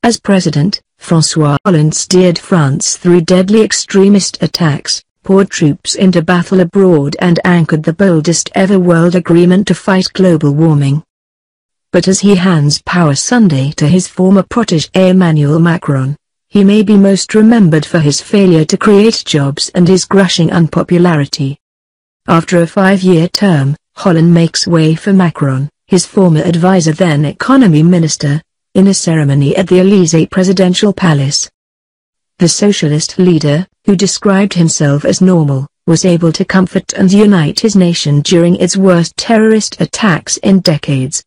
As president, François Hollande steered France through deadly extremist attacks, poured troops into battle abroad and anchored the boldest ever world agreement to fight global warming. But as he hands power Sunday to his former protégé Emmanuel Macron, he may be most remembered for his failure to create jobs and his crushing unpopularity. After a 5-year term, Hollande makes way for Macron, his former advisor then economy minister, in a ceremony at the Élysée presidential palace. The socialist leader, who described himself as normal, was able to comfort and unite his nation during its worst terrorist attacks in decades.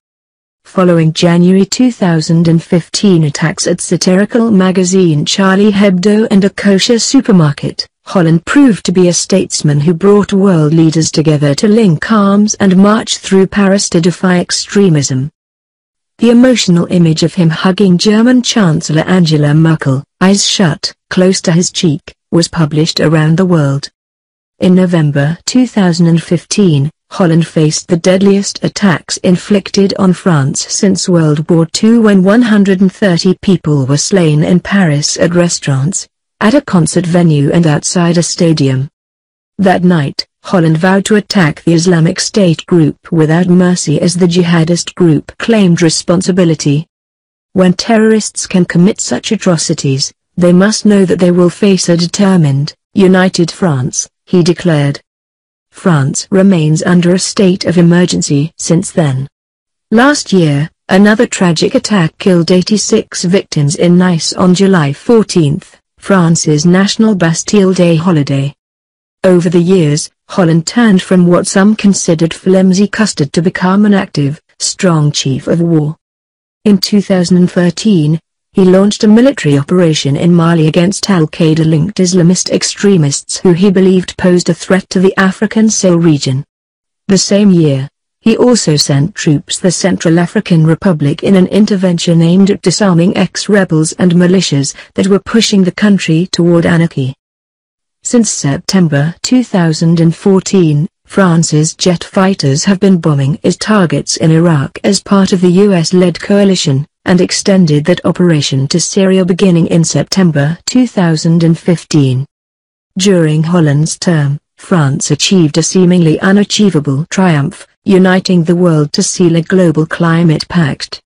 Following January 2015 attacks at satirical magazine Charlie Hebdo and a kosher supermarket, Hollande proved to be a statesman who brought world leaders together to link arms and march through Paris to defy extremism. The emotional image of him hugging German Chancellor Angela Merkel, eyes shut, close to his cheek, was published around the world. In November 2015, Hollande faced the deadliest attacks inflicted on France since World War II when 130 people were slain in Paris at restaurants, at a concert venue and outside a stadium. That night, Hollande vowed to attack the Islamic State group without mercy as the jihadist group claimed responsibility. When terrorists can commit such atrocities, they must know that they will face a determined, united France, he declared. France remains under a state of emergency since then. Last year, another tragic attack killed 86 victims in Nice on July 14, France's National Bastille Day holiday. Over the years, Hollande turned from what some considered flimsy custard to become an active, strong chief of war. In 2013, he launched a military operation in Mali against al-Qaeda-linked Islamist extremists who he believed posed a threat to the African Sahel region. The same year, he also sent troops to the Central African Republic in an intervention aimed at disarming ex-rebels and militias that were pushing the country toward anarchy. Since September 2014, France's jet fighters have been bombing its targets in Iraq as part of the US-led coalition, and extended that operation to Syria beginning in September 2015. During Hollande's term, France achieved a seemingly unachievable triumph, uniting the world to seal a global climate pact.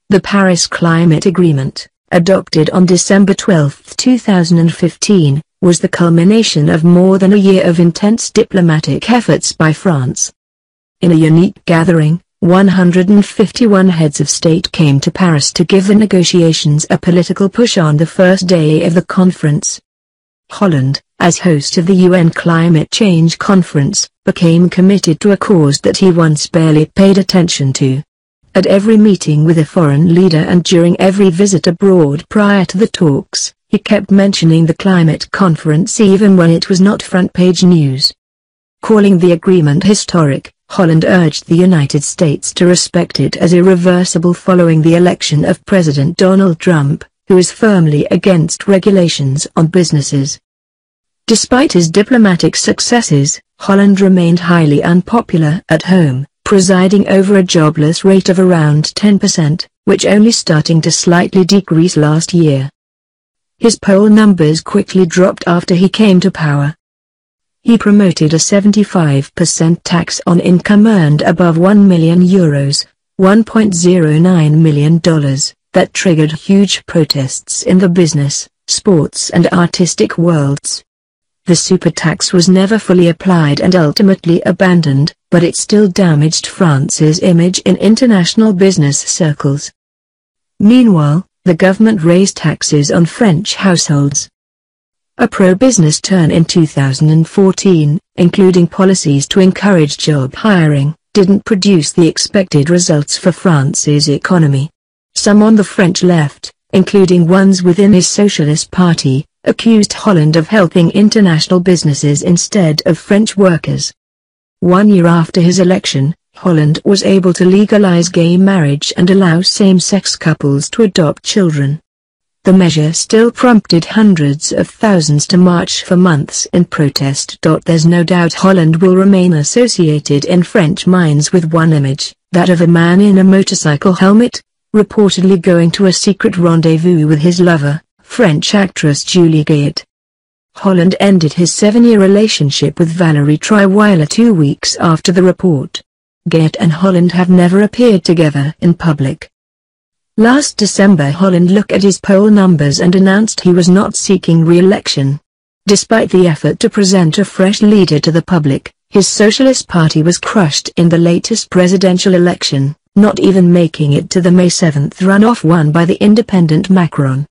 The Paris Climate Agreement, adopted on December 12, 2015, was the culmination of more than a year of intense diplomatic efforts by France. In a unique gathering, 151 heads of state came to Paris to give the negotiations a political push on the first day of the conference. Hollande, as host of the UN Climate Change Conference, became committed to a cause that he once barely paid attention to. At every meeting with a foreign leader and during every visit abroad prior to the talks, he kept mentioning the climate conference even when it was not front-page news. Calling the agreement historic, Hollande urged the United States to respect it as irreversible following the election of President Donald Trump, who is firmly against regulations on businesses. Despite his diplomatic successes, Hollande remained highly unpopular at home, presiding over a jobless rate of around 10%, which only starting to slightly decrease last year. His poll numbers quickly dropped after he came to power. He promoted a 75% tax on income earned above €1 million, $1.09 million, that triggered huge protests in the business, sports and artistic worlds. The super tax was never fully applied and ultimately abandoned, but it still damaged France's image in international business circles. Meanwhile, the government raised taxes on French households. A pro-business turn in 2014, including policies to encourage job hiring, didn't produce the expected results for France's economy. Some on the French left, including ones within his Socialist Party, accused Hollande of helping international businesses instead of French workers. 1 year after his election, Hollande was able to legalize gay marriage and allow same-sex couples to adopt children. The measure still prompted hundreds of thousands to march for months in protest. There's no doubt Hollande will remain associated in French minds with one image, that of a man in a motorcycle helmet, reportedly going to a secret rendezvous with his lover, French actress Julie Gayet. Hollande ended his 7-year relationship with Valérie Trierweiler 2 weeks after the report. Gayet and Hollande have never appeared together in public. Last December, Hollande looked at his poll numbers and announced he was not seeking re-election. Despite the effort to present a fresh leader to the public, his Socialist Party was crushed in the latest presidential election, not even making it to the May 7 runoff won by the independent Macron.